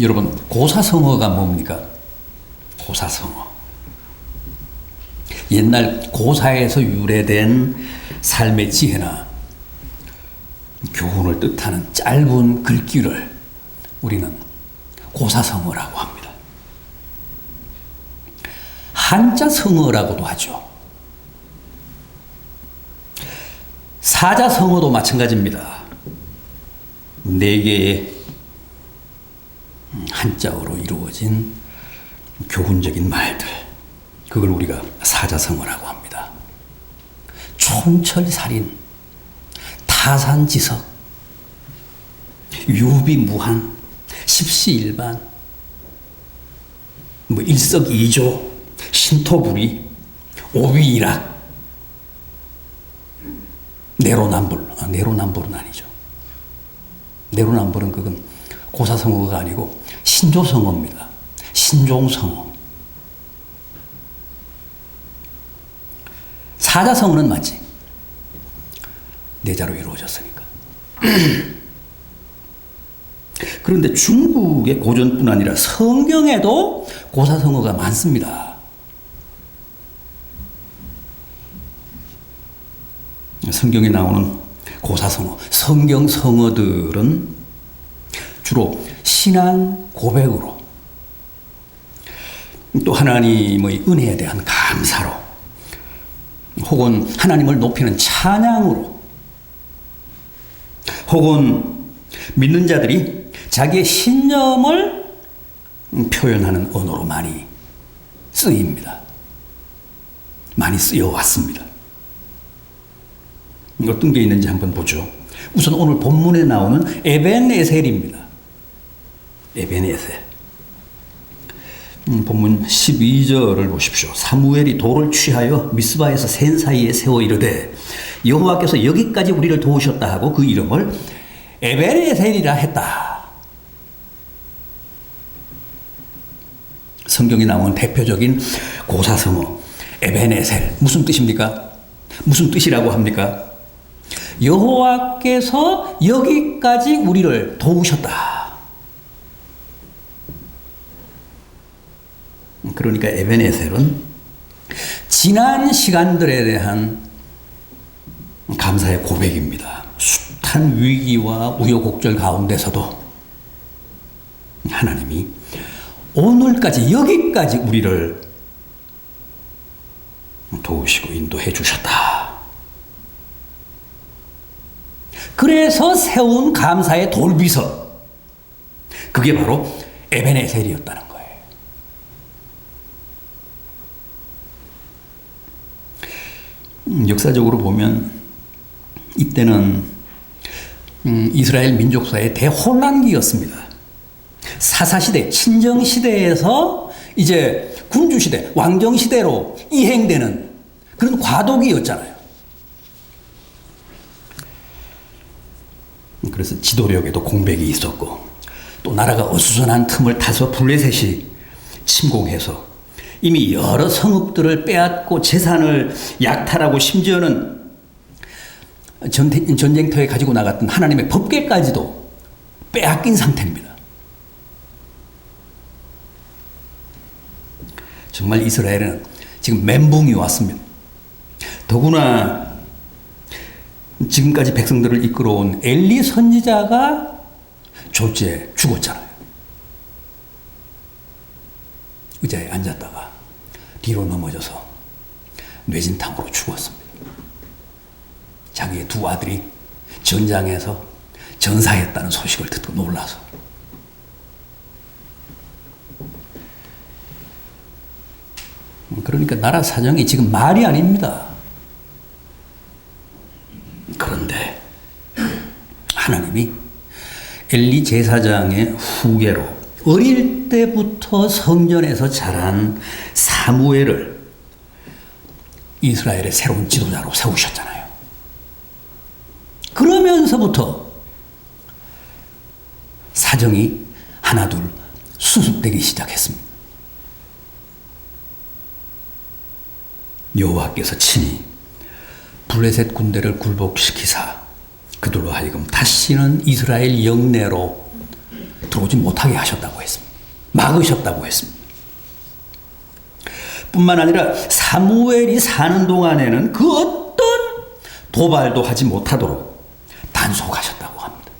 여러분, 고사성어가 뭡니까? 고사성어. 옛날 고사에서 유래된 삶의 지혜나 교훈을 뜻하는 짧은 글귀를 우리는 고사성어라고 합니다. 한자성어라고도 하죠. 사자성어도 마찬가지입니다. 4개의 한자어로 이루어진 교훈적인 말들, 그걸 우리가 사자성어라고 합니다. 촌철살인, 타산지석, 유비무한, 십시일반, 일석이조, 신토부리, 오비일학, 내로남불. 내로남불은 아니죠. 내로남불은 그건 고사성어가 아니고 신조성어입니다. 신종성어. 사자성어는 맞지. 4자로 이루어졌으니까. 그런데 중국의 고전뿐 아니라 성경에도 고사성어가 많습니다. 성경에 나오는 고사성어, 성경 성어들은 주로 신앙 고백으로, 또 하나님의 은혜에 대한 감사로, 혹은 하나님을 높이는 찬양으로, 혹은 믿는 자들이 자기의 신념을 표현하는 언어로 많이 쓰입니다. 많이 쓰여왔습니다. 어떤 게 있는지 한번 보죠. 우선 오늘 본문에 나오는 에벤에셀입니다. 에벤에셀. 본문 12절을 보십시오. 사무엘이 돌을 취하여 미스바에서 센 사이에 세워 이르되 여호와께서 여기까지 우리를 도우셨다 하고 그 이름을 에벤에셀이라 했다. 성경에 나온 대표적인 고사성어 에벤에셀, 무슨 뜻입니까? 무슨 뜻이라고 합니까? 여호와께서 여기까지 우리를 도우셨다. 그러니까 에벤에셀은 지난 시간들에 대한 감사의 고백입니다. 숱한 위기와 우여곡절 가운데서도 하나님이 오늘까지 여기까지 우리를 도우시고 인도해 주셨다. 그래서 세운 감사의 돌비석, 그게 바로 에벤에셀이었다는 거예요. 역사적으로 보면 이때는 이스라엘 민족사의 대혼란기였습니다. 사사시대, 친정시대에서 이제 군주시대, 왕정시대로 이행되는 그런 과도기였잖아요. 그래서 지도력에도 공백이 있었고, 또 나라가 어수선한 틈을 타서 블레셋이 침공해서 이미 여러 성읍들을 빼앗고 재산을 약탈하고 심지어는 전쟁터에 가지고 나갔던 하나님의 법궤까지도 빼앗긴 상태입니다. 정말 이스라엘은 지금 멘붕이 왔습니다. 더구나 지금까지 백성들을 이끌어온 엘리 선지자가 졸지에 죽었잖아요. 의자에 앉았다가 뒤로 넘어져서 뇌진탕으로 죽었습니다. 자기의 2 아들이 전장에서 전사했다는 소식을 듣고 놀라서. 그러니까 나라 사정이 지금 말이 아닙니다. 그런데 하나님이 엘리 제사장의 후계로 어릴 때부터 성전에서 자란 사무엘을 이스라엘의 새로운 지도자로 세우셨잖아요. 그러면서부터 사정이 하나둘 수습되기 시작했습니다. 여호와께서 친히 블레셋 군대를 굴복시키사 그들로 하여금 다시는 이스라엘 영내로 들어오지 못하게 하셨다고 했습니다. 막으셨다고 했습니다. 뿐만 아니라 사무엘이 사는 동안에는 그 어떤 도발도 하지 못하도록 단속하셨다고 합니다.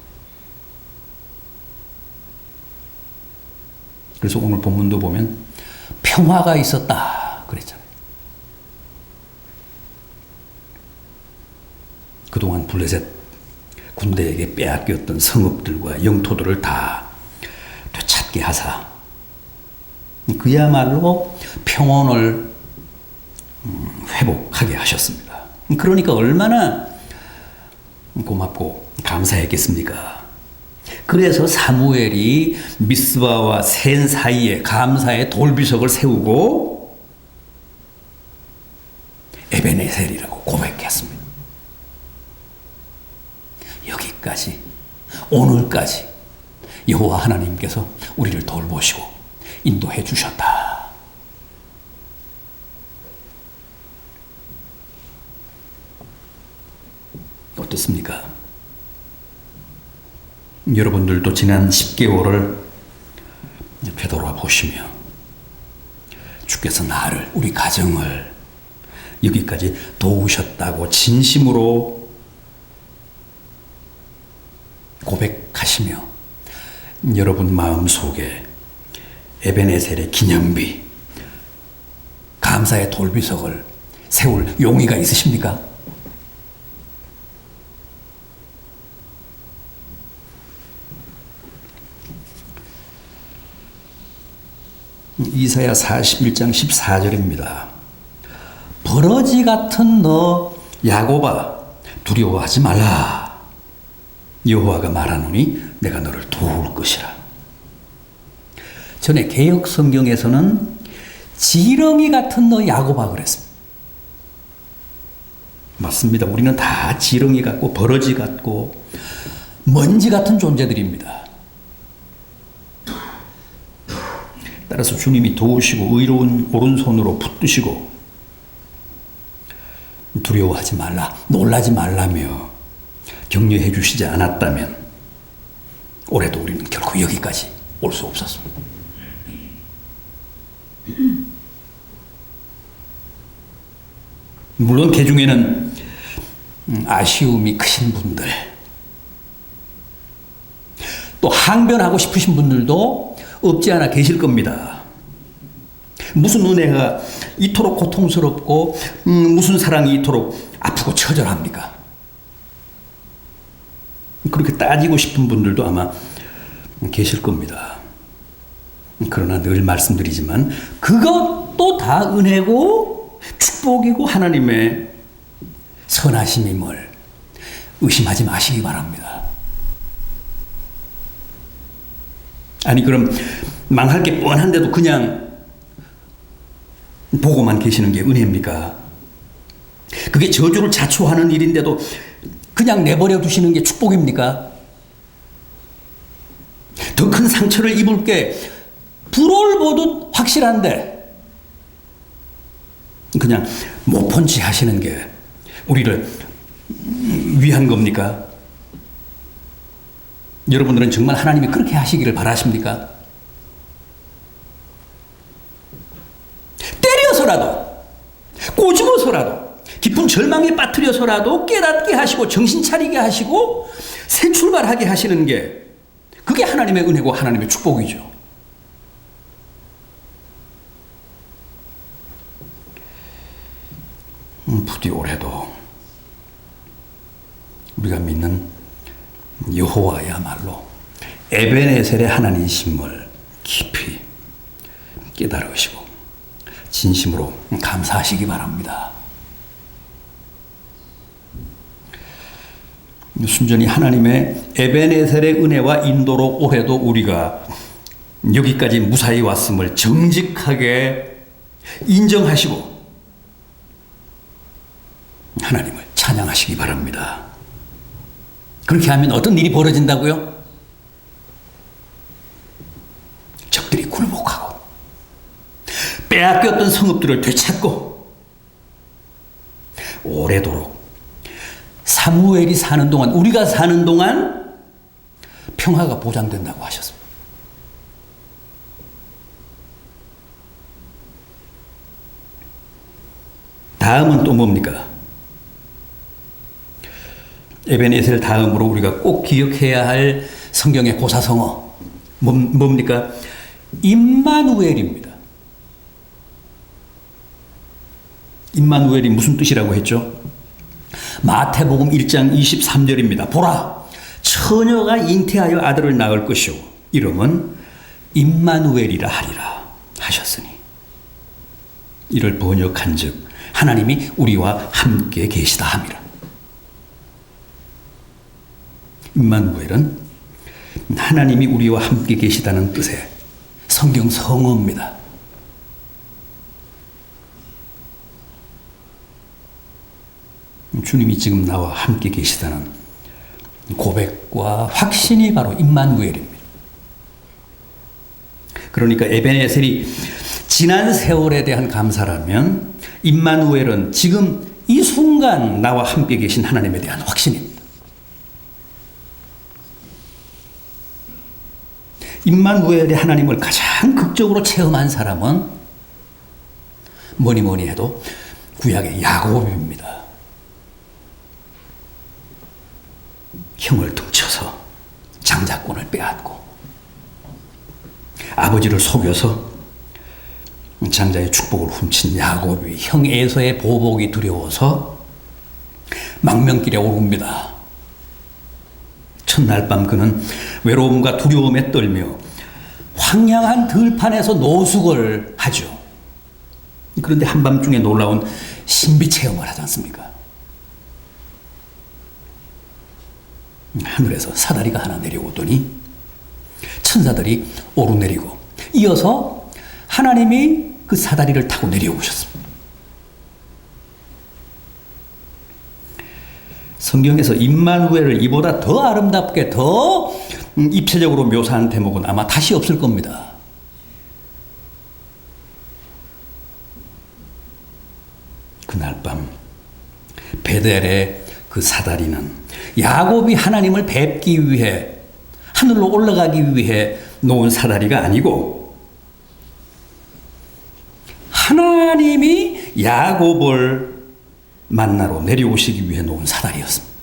그래서 오늘 본문도 보면 평화가 있었다 그랬잖아요. 그동안 블레셋 군대에게 빼앗겼던 성읍들과 영토들을 다 되찾게 하사 그야말로 평온을 회복하게 하셨습니다. 그러니까 얼마나 고맙고 감사했겠습니까? 그래서 사무엘이 미스바와 센 사이에 감사의 돌비석을 세우고 에베네셀이라고 고백했습니다. 여기까지, 오늘까지 여호와 하나님께서 우리를 돌보시고 인도해 주셨다. 어떻습니까? 여러분들도 지난 10개월을 되돌아 보시며 주께서 나를, 우리 가정을 여기까지 도우셨다고 진심으로 고백하시며 여러분 마음속에 에베네셀의 기념비, 감사의 돌비석을 세울 용의가 있으십니까? 이사야 41장 14절입니다. 버러지 같은 너 야곱아 두려워하지 말라. 여호와가 말하노니 내가 너를 도울 것이라. 전에 개역 성경에서는 지렁이 같은 너 야곱아 그랬습니다. 맞습니다. 우리는 다 지렁이 같고 버러지 같고 먼지 같은 존재들입니다. 따라서 주님이 도우시고 의로운 오른손으로 붙드시고 두려워하지 말라, 놀라지 말라며 격려해 주시지 않았다면 올해도 우리는 결코 여기까지 올 수 없었습니다. 물론 그 중에는 아쉬움이 크신 분들, 또 항변하고 싶으신 분들도 없지 않아 계실 겁니다. 무슨 은혜가 이토록 고통스럽고 무슨 사랑이 이토록 아프고 처절합니까? 그렇게 따지고 싶은 분들도 아마 계실 겁니다. 그러나 늘 말씀드리지만 그것도 다 은혜고 축복이고 하나님의 선하심임을 의심하지 마시기 바랍니다. 아니 그럼 망할 게 뻔한데도 그냥 보고만 계시는 게 은혜입니까? 그게 저주를 자초하는 일인데도 그냥 내버려 두시는 게 축복입니까? 더 큰 상처를 입을 게 불을 보듯 확실한데 그냥 못 본 체 하시는 게 우리를 위한 겁니까? 여러분들은 정말 하나님이 그렇게 하시기를 바라십니까? 때려서라도, 꼬집어서라도, 깊은 절망에 빠뜨려서라도 깨닫게 하시고 정신 차리게 하시고 새 출발하게 하시는 게 그게 하나님의 은혜고 하나님의 축복이죠. 부디 올해도 우리가 믿는 여호와야말로 에베네셀의 하나님이심을 깊이 깨달으시고 진심으로 감사하시기 바랍니다. 순전히 하나님의 에베네셀의 은혜와 인도로 올해도 우리가 여기까지 무사히 왔음을 정직하게 인정하시고 하나님을 찬양하시기 바랍니다. 그렇게 하면 어떤 일이 벌어진다고요? 적들이 굴복하고 빼앗겼던 성읍들을 되찾고 오래도록 사무엘이 사는 동안, 우리가 사는 동안 평화가 보장된다고 하셨습니다. 다음은 또 뭡니까? 에벤에셀 다음으로 우리가 꼭 기억해야 할 성경의 고사성어 뭡니까? 임마누엘입니다. 임마누엘이 무슨 뜻이라고 했죠? 마태복음 1장 23절입니다. 보라, 처녀가 잉태하여 아들을 낳을 것이요 이름은 임마누엘이라 하리라 하셨으니, 이를 번역한즉 하나님이 우리와 함께 계시다 함이라. 임마누엘은 하나님이 우리와 함께 계시다는 뜻의 성경 성어입니다. 주님이 지금 나와 함께 계시다는 고백과 확신이 바로 임마누엘입니다. 그러니까 에벤에셀이 지난 세월에 대한 감사라면, 임마누엘은 지금 이 순간 나와 함께 계신 하나님에 대한 확신입니다. 임마누엘의 하나님을 가장 극적으로 체험한 사람은 뭐니 해도 구약의 야곱입니다. 형을 등쳐서 장자권을 빼앗고 아버지를 속여서 장자의 축복을 훔친 야곱이 형 에서의 보복이 두려워서 망명길에 오릅니다. 첫날 밤 그는 외로움과 두려움에 떨며 황량한 들판에서 노숙을 하죠. 그런데 한밤중에 놀라운 신비 체험을 하지 않습니까? 하늘에서 사다리가 하나 내려오더니 천사들이 오르내리고, 이어서 하나님이 그 사다리를 타고 내려오셨습니다. 성경에서 임마누엘을 이보다 더 아름답게, 더 입체적으로 묘사한 대목은 아마 다시 없을 겁니다. 그날 밤 베델의 그 사다리는 야곱이 하나님을 뵙기 위해, 하늘로 올라가기 위해 놓은 사다리가 아니고, 하나님이 야곱을 만나러 내려오시기 위해 놓은 사다리였습니다.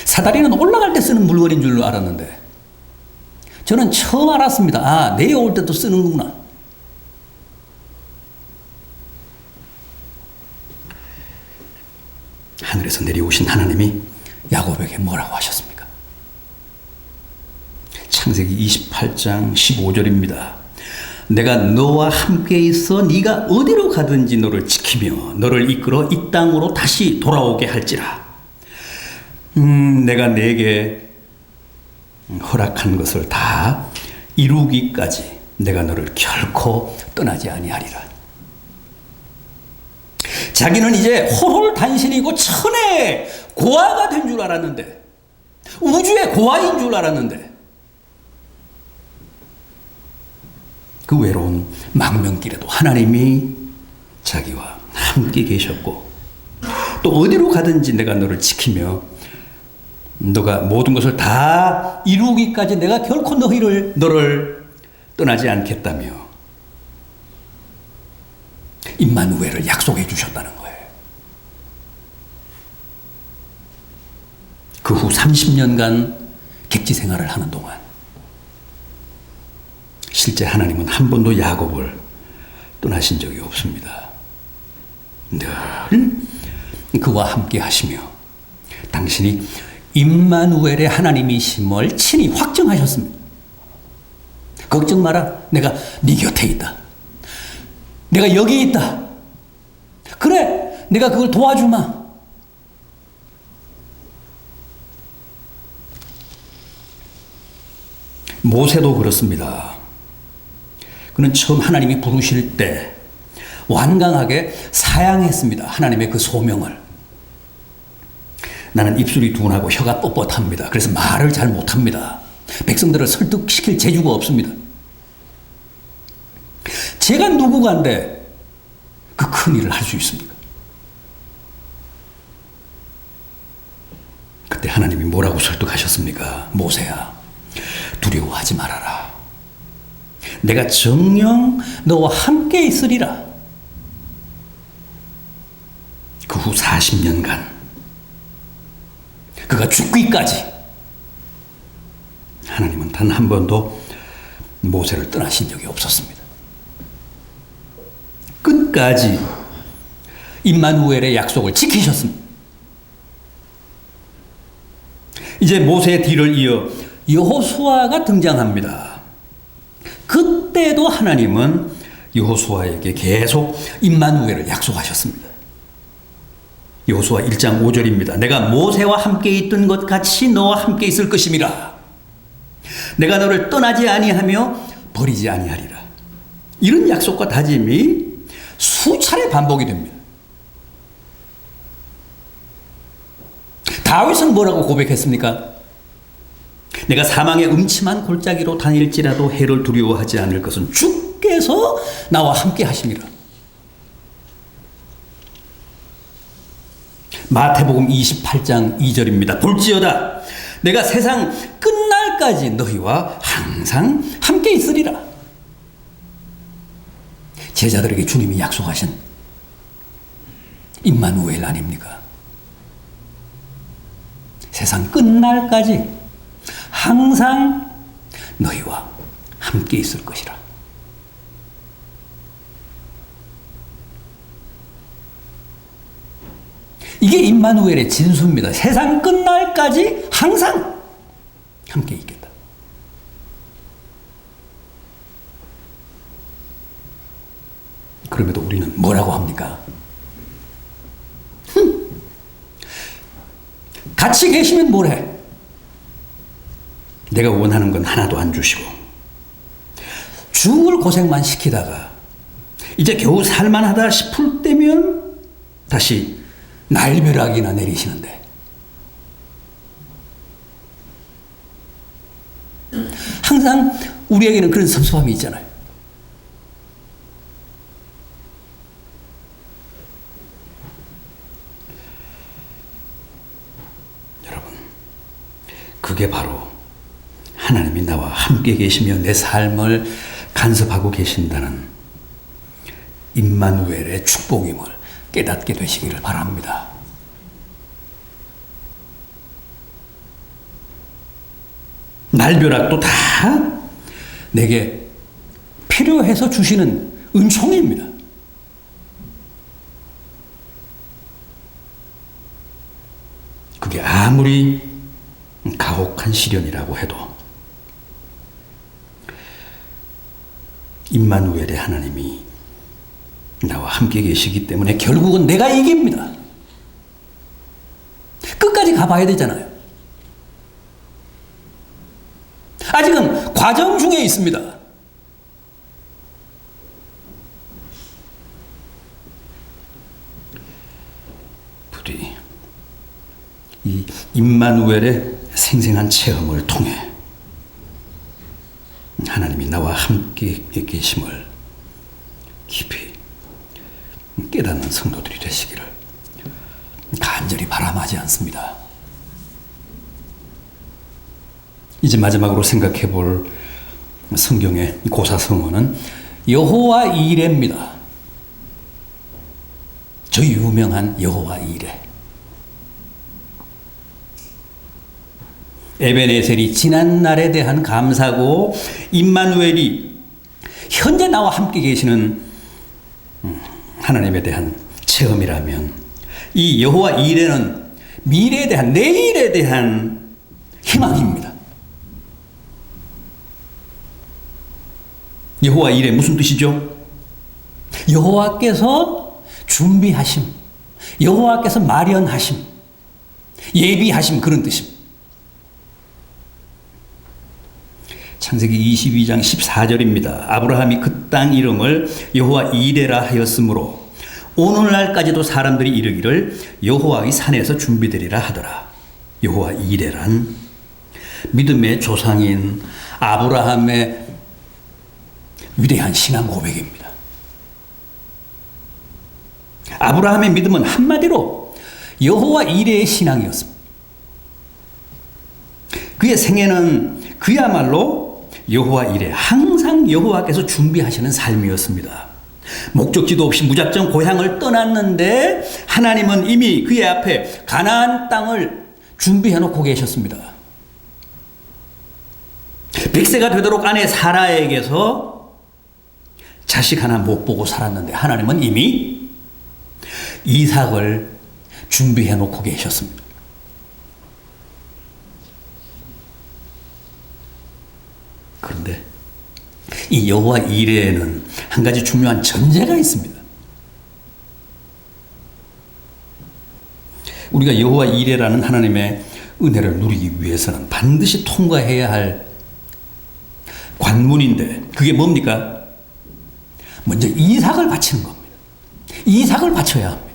사다리는 올라갈 때 쓰는 물건인 줄로 알았는데, 저는 처음 알았습니다. 아, 내려올 때도 쓰는구나. 하늘에서 내려오신 하나님이 야곱에게 뭐라고 하셨습니까? 창세기 28장 15절입니다. 내가 너와 함께 있어 네가 어디로 가든지 너를 지키며 너를 이끌어 이 땅으로 다시 돌아오게 할지라. 내가 네게 허락한 것을 다 이루기까지 내가 너를 결코 떠나지 아니하리라. 자기는 이제 홀홀단신이고 천의 고아가 된 줄 알았는데, 우주의 고아인 줄 알았는데, 그 외로운 망명길에도 하나님이 자기와 함께 계셨고, 또 어디로 가든지 내가 너를 지키며 너가 모든 것을 다 이루기까지 내가 결코 너를 떠나지 않겠다며 임마누엘을 약속해 주셨다는 거예요. 그 후 30년간 객지 생활을 하는 동안 실제 하나님은 한 번도 야곱을 떠나신 적이 없습니다. 늘 그와 함께 하시며 당신이 임마누엘의 하나님이심을 친히 확증하셨습니다. 걱정 마라. 내가 네 곁에 있다. 내가 여기 있다. 그래, 내가 그걸 도와주마. 모세도 그렇습니다. 그는 처음 하나님이 부르실 때 완강하게 사양했습니다. 하나님의 그 소명을. 나는 입술이 둔하고 혀가 뻣뻣합니다. 그래서 말을 잘 못합니다. 백성들을 설득시킬 재주가 없습니다. 제가 누구간데 그 큰 일을 할 수 있습니까? 그때 하나님이 뭐라고 설득하셨습니까? 모세야, 두려워하지 말아라. 내가 정녕 너와 함께 있으리라. 그 후 40년간 그가 죽기까지 하나님은 단 한 번도 모세를 떠나신 적이 없었습니다. 끝까지 임마누엘의 약속을 지키셨습니다. 이제 모세의 뒤를 이어 여호수아가 등장합니다. 그때도 하나님은 여호수아에게 계속 임마누엘을 약속하셨습니다. 여호수아 1장 5절입니다. 내가 모세와 함께 있던 것 같이 너와 함께 있을 것임이라. 내가 너를 떠나지 아니하며 버리지 아니하리라. 이런 약속과 다짐이 수차례 반복이 됩니다. 다윗은 뭐라고 고백했습니까? 내가 사망의 음침한 골짜기로 다닐지라도 해를 두려워하지 않을 것은 주께서 나와 함께 하심이라. 마태복음 28장 2절입니다. 볼지어다 내가 세상 끝날까지 너희와 항상 함께 있으리라. 제자들에게 주님이 약속하신 임마누엘 아닙니까? 세상 끝날까지 항상 너희와 함께 있을 것이라. 이게 임마누엘의 진수입니다. 세상 끝날까지 항상 함께 있겠다. 그럼에도 우리는 뭐라고 합니까? 같이 계시면 뭐래? 내가 원하는 건 하나도 안 주시고 죽을 고생만 시키다가 이제 겨우 살만하다 싶을 때면 다시 날벼락이나 내리시는데 항상 우리에게는 그런 섭섭함이 있잖아요. 여러분, 그게 바로 하나님이 나와 함께 계시며 내 삶을 간섭하고 계신다는 임마누엘의 축복임을 깨닫게 되시기를 바랍니다. 날벼락도 다 내게 필요해서 주시는 은총입니다. 그게 아무리 가혹한 시련이라고 해도 임마누엘의 하나님이 나와 함께 계시기 때문에 결국은 내가 이깁니다. 끝까지 가봐야 되잖아요. 아직은 과정 중에 있습니다. 부디 이 임마누엘의 생생한 체험을 통해 하나님이 나와 함께 계심을 깊이 깨닫는 성도들이 되시기를 간절히 바람하지 않습니다. 이제 마지막으로 생각해 볼 성경의 고사성어는 여호와 이레입니다. 저 유명한 여호와 이레. 에베네셀이 지난 날에 대한 감사고 임마누엘이 현재 나와 함께 계시는 하나님에 대한 체험이라면 이 여호와 이레는 미래에 대한 내일에 대한 희망입니다. 여호와 이레 무슨 뜻이죠? 여호와께서 준비하심, 여호와께서 마련하심, 예비하심 그런 뜻입니다. 창세기 22장 14절입니다. 아브라함이 그 땅 이름을 여호와 이레라 하였으므로 오늘날까지도 사람들이 이르기를 여호와의 산에서 준비되리라 하더라. 여호와 이레란 믿음의 조상인 아브라함의 위대한 신앙 고백입니다. 아브라함의 믿음은 한마디로 여호와 이레의 신앙이었습니다. 그의 생애는 그야말로 여호와 이레, 항상 여호와께서 준비하시는 삶이었습니다. 목적지도 없이 무작정 고향을 떠났는데 하나님은 이미 그의 앞에 가나안 땅을 준비해 놓고 계셨습니다. 100세가 되도록 아내 사라에게서 자식 하나 못 보고 살았는데 하나님은 이미 이삭을 준비해 놓고 계셨습니다. 그런데 이 여호와 이레에는 한 가지 중요한 전제가 있습니다. 우리가 여호와 이레라는 하나님의 은혜를 누리기 위해서는 반드시 통과해야 할 관문인데 그게 뭡니까? 먼저 이삭을 바치는 겁니다. 이삭을 바쳐야 합니다.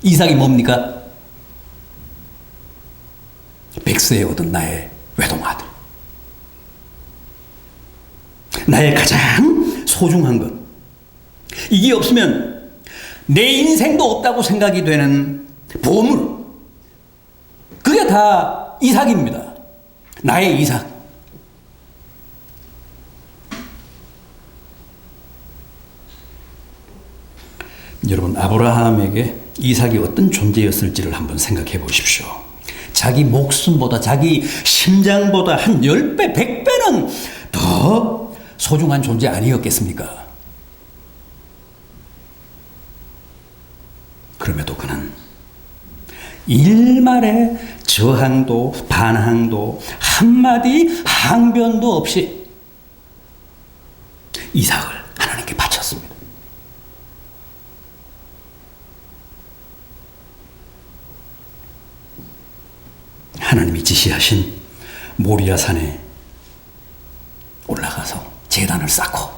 이삭이 뭡니까? 100세에 얻은 나의 외동아들. 나의 가장 소중한 것. 이게 없으면 내 인생도 없다고 생각이 되는 보물. 그게 다 이삭입니다. 나의 이삭. 여러분, 아브라함에게 이삭이 어떤 존재였을지를 한번 생각해 보십시오. 자기 목숨보다, 자기 심장보다 한 10배, 100배는 더 소중한 존재 아니었겠습니까? 그럼에도 그는 일말의 저항도 반항도 한마디 항변도 없이 이삭을 하나님께 바쳤습니다. 하나님이 지시하신 모리아 산에 올라가서 제단을 쌓고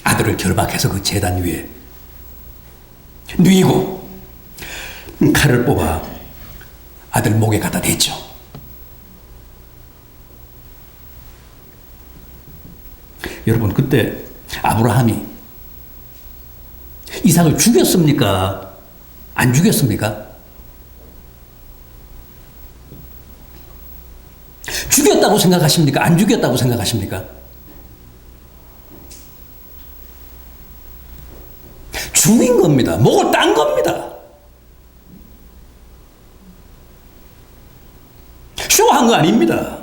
아들을 결박해서 그 제단 위에 누이고 칼을 뽑아 아들 목에 갖다 댔죠. 여러분, 그때 아브라함이 이삭을 죽였습니까? 안 죽였습니까? 죽였다고 생각하십니까? 안 죽였다고 생각하십니까? 죽인 겁니다. 목을 딴 겁니다. 쇼한 거 아닙니다.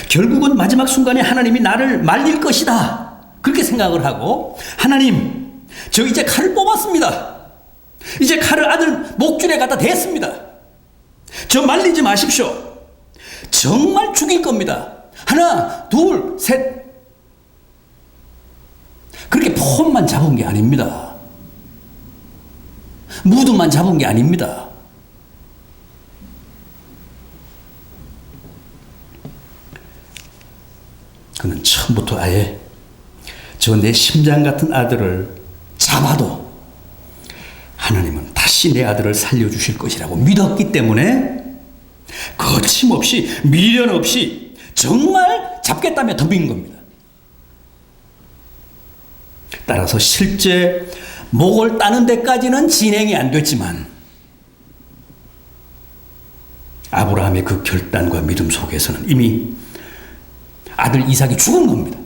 결국은 마지막 순간에 하나님이 나를 말릴 것이다. 그렇게 생각을 하고, 하나님, 저 이제 칼을 뽑았습니다. 이제 칼을 아들 목줄에 갖다 댔습니다. 저 말리지 마십시오. 정말 죽일 겁니다. 하나, 둘, 셋. 그렇게 폼만 잡은 게 아닙니다. 무드만 잡은 게 아닙니다. 그는 처음부터 아예 저 내 심장 같은 아들을 잡아도 하나님은 다시 내 아들을 살려주실 것이라고 믿었기 때문에 거침없이 미련 없이 정말 잡겠다며 덤빈 겁니다. 따라서 실제 목을 따는 데까지는 진행이 안 됐지만 아브라함의 그 결단과 믿음 속에서는 이미 아들 이삭이 죽은 겁니다.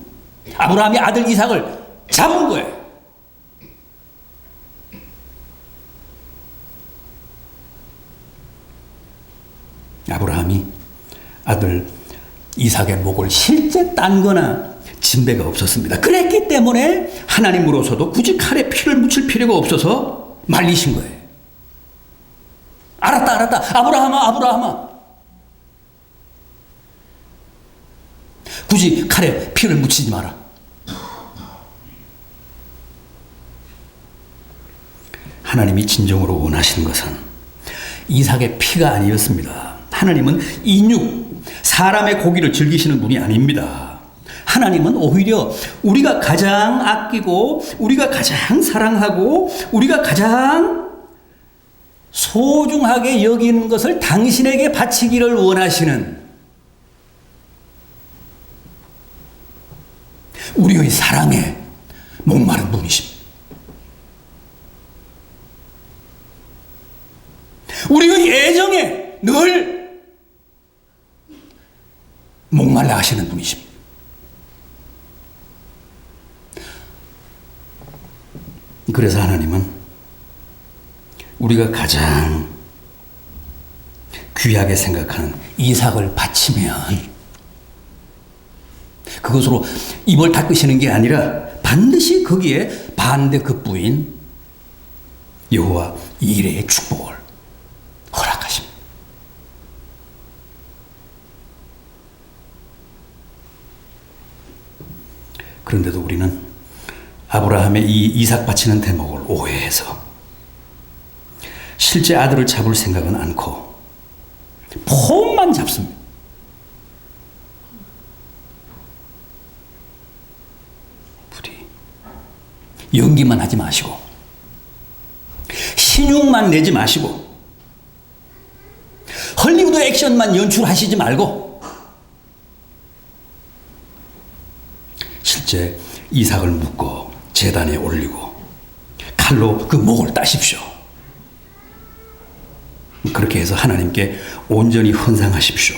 아브라함이 아들 이삭을 잡은 거예요. 아브라함이 아들 이삭의 목을 실제 딴 거나 진배가 없었습니다. 그랬기 때문에 하나님으로서도 굳이 칼에 피를 묻힐 필요가 없어서 말리신 거예요. 알았다. 아브라함아. 굳이 칼에 피를 묻히지 마라. 하나님이 진정으로 원하시는 것은 이삭의 피가 아니었습니다. 하나님은 인육, 사람의 고기를 즐기시는 분이 아닙니다. 하나님은 오히려 우리가 가장 아끼고 우리가 가장 사랑하고 우리가 가장 소중하게 여기는 것을 당신에게 바치기를 원하시는 우리의 사랑에 목마른 분이십니다. 우리의 애정에 늘 목말라 하시는 분이십니다. 그래서 하나님은 우리가 가장 귀하게 생각하는 이삭을 바치면 그것으로 입을 닦으시는 게 아니라 반드시 거기에 반대급부인 여호와 이레의 축복을 허락하십니다. 그런데도 우리는 아브라함의 이 이삭 바치는 대목을 오해해서 실제 아들을 잡을 생각은 않고 폼만 잡습니다. 부디 연기만 하지 마시고 신용만 내지 마시고 헐리우드 액션만 연출하시지 말고 실제 이삭을 묶어 제단에 올리고 칼로 그 목을 따십시오. 그렇게 해서 하나님께 온전히 헌상하십시오.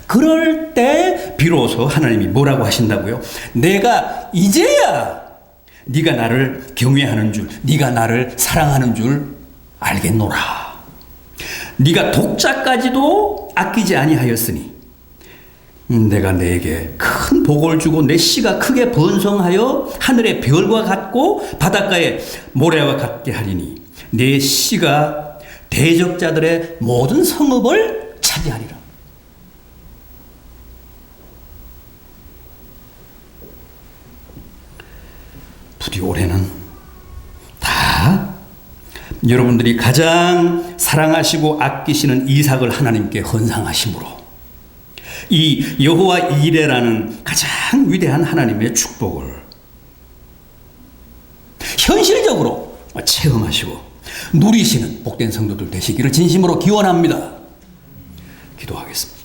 그럴 때 비로소 하나님이 뭐라고 하신다고요? 내가 이제야 네가 나를 경외하는 줄, 네가 나를 사랑하는 줄 알겠노라. 네가 독자까지도 아끼지 아니하였으니 내가 내게 큰 복을 주고 내 씨가 크게 번성하여 하늘의 별과 같고 바닷가의 모래와 같게 하리니 내 씨가 대적자들의 모든 성읍을 차지하리라. 부디 올해는 다 여러분들이 가장 사랑하시고 아끼시는 이삭을 하나님께 헌상하심으로 이 여호와 이레라는 가장 위대한 하나님의 축복을 현실적으로 체험하시고 누리시는 복된 성도들 되시기를 진심으로 기원합니다. 기도하겠습니다.